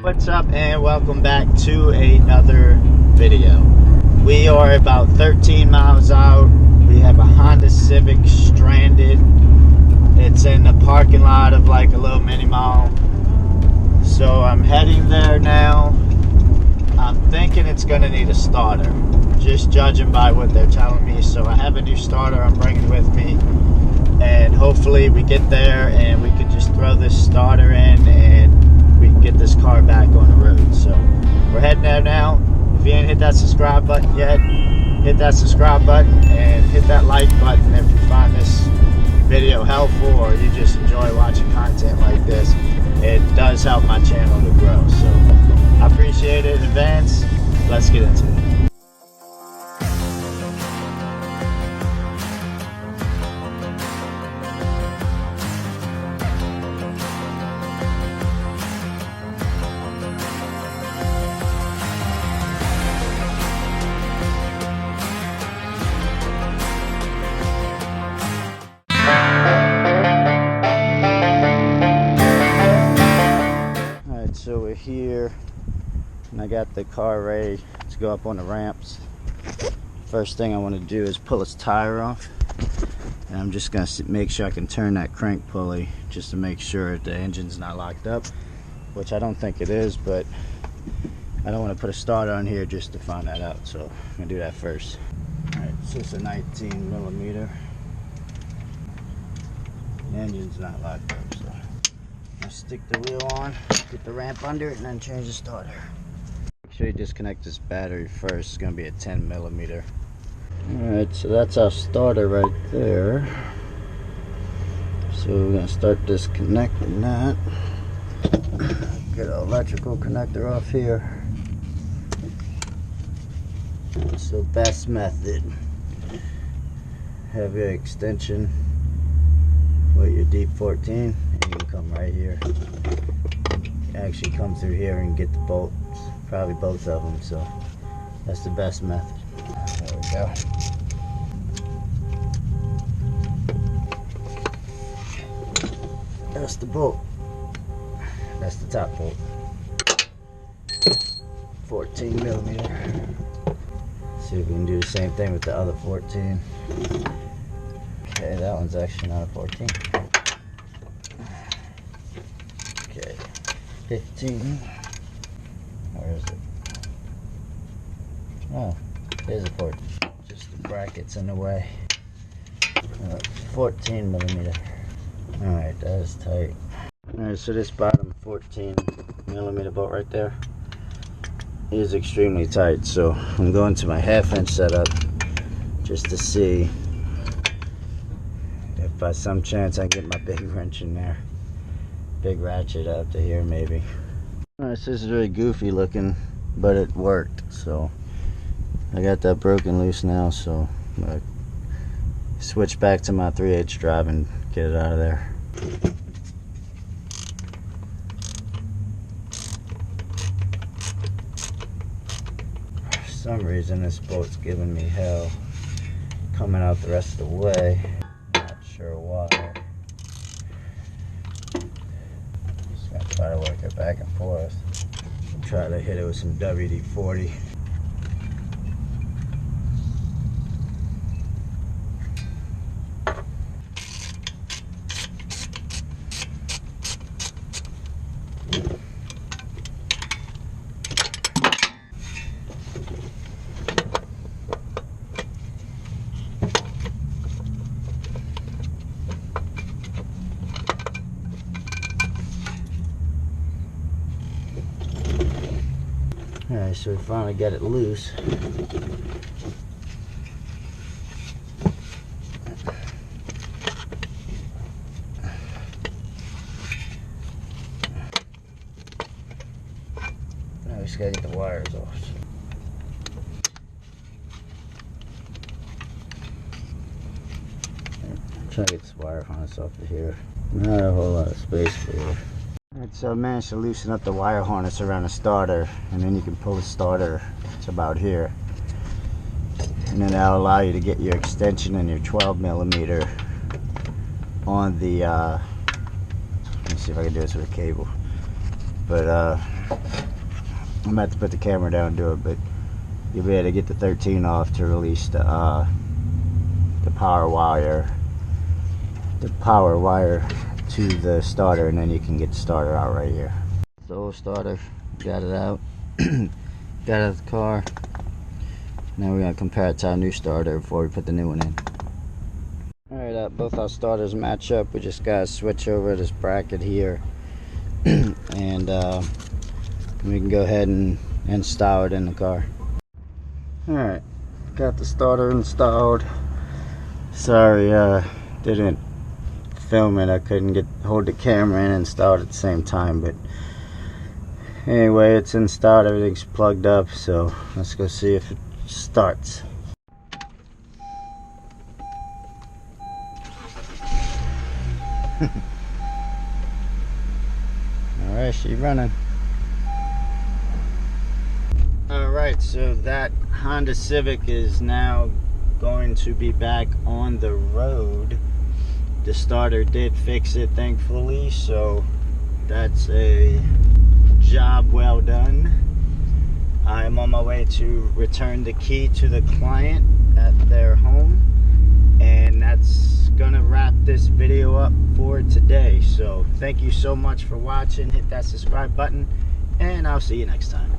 What's up, and welcome back to another video. We are about 13 miles out. We have a Honda Civic stranded. It's in the parking lot of like a little mini mall. So I'm heading there now. I'm thinking it's gonna need a starter, just judging by what they're telling me. So I have a new starter I'm bringing with me, and hopefully we get there and we can just throw this starter in and we can get this car back on the road. So we're heading there now. If you ain't hit that subscribe button yet, hit that subscribe button and hit that like button if you find this video helpful or you just enjoy watching content like this. It does help my channel to grow, so I appreciate it in advance. Let's get into it. So we're here and I got the car ready to go up on the ramps. First thing I want to do is pull its tire off, and I'm just going to make sure I can turn that crank pulley just to make sure the engine's not locked up, which I don't think it is, but I don't want to put a starter on here just to find that out, so I'm going to do that first. Alright, so it's a 19 millimeter. The engine's not locked up, so I'll stick the wheel on, get the ramp under it, and then change the starter. Make sure you disconnect this battery first. It's going to be a 10 millimeter. Alright, so that's our starter right there. So we're going to start disconnecting that. Get our electrical connector off here. So best method. Have your extension with your deep 14, and you can come right here. You actually come through here and get the bolts, probably both of them, so that's the best method. There we go. That's the bolt. That's the top bolt. 14 millimeter. See if we can do the same thing with the other 14. Okay, that one's actually not a 14. Okay, 15. Where is it? Oh, there's a 14. Just the brackets in the way. 14 millimeter. Alright, that is tight. Alright, so this bottom 14 millimeter bolt right there is extremely tight. So I'm going to my 1/2 inch setup just to see if by some chance I can get my big wrench in there. Big ratchet up to here maybe. Alright, so this is really goofy looking, but it worked. So I got that broken loose now, so I'm gonna switch back to my 3/8 drive and get it out of there. For some reason this bolt's giving me hell coming out the rest of the way. Not sure why. Just gonna try to work it back and forth. Try to hit it with some WD-40. Alright, so we finally got it loose. Now we just gotta get the wires off. I'm trying to get this wire harness off of here. Not a whole lot of space for here. Alright, so I managed to loosen up the wire harness around the starter, and then you can pull the starter to about here. And then that'll allow you to get your extension and your 12 millimeter on the, let me see if I can do this with a cable. but I'm gonna have to put the camera down and do it. But you'll be able to get the 13 off to release the power wire to the starter, and then you can get the starter out right here. The old starter, got it out. Got out of the car. Now we're gonna compare it to our new starter before we put the new one in. Alright, both our starters match up. We just gotta switch over this bracket here, and we can go ahead and install it in the car. Alright, got the starter installed. Sorry, didn't film it. I couldn't hold the camera and install it at the same time, but anyway, it's installed, everything's plugged up, so let's go see if it starts. Alright, she's running. Alright, so that Honda Civic is now going to be back on the road. The starter did fix it, thankfully, so that's a job well done. I'm on my way to return the key to the client at their home, and that's gonna wrap this video up for today. So thank you so much for watching. Hit that subscribe button, and I'll see you next time.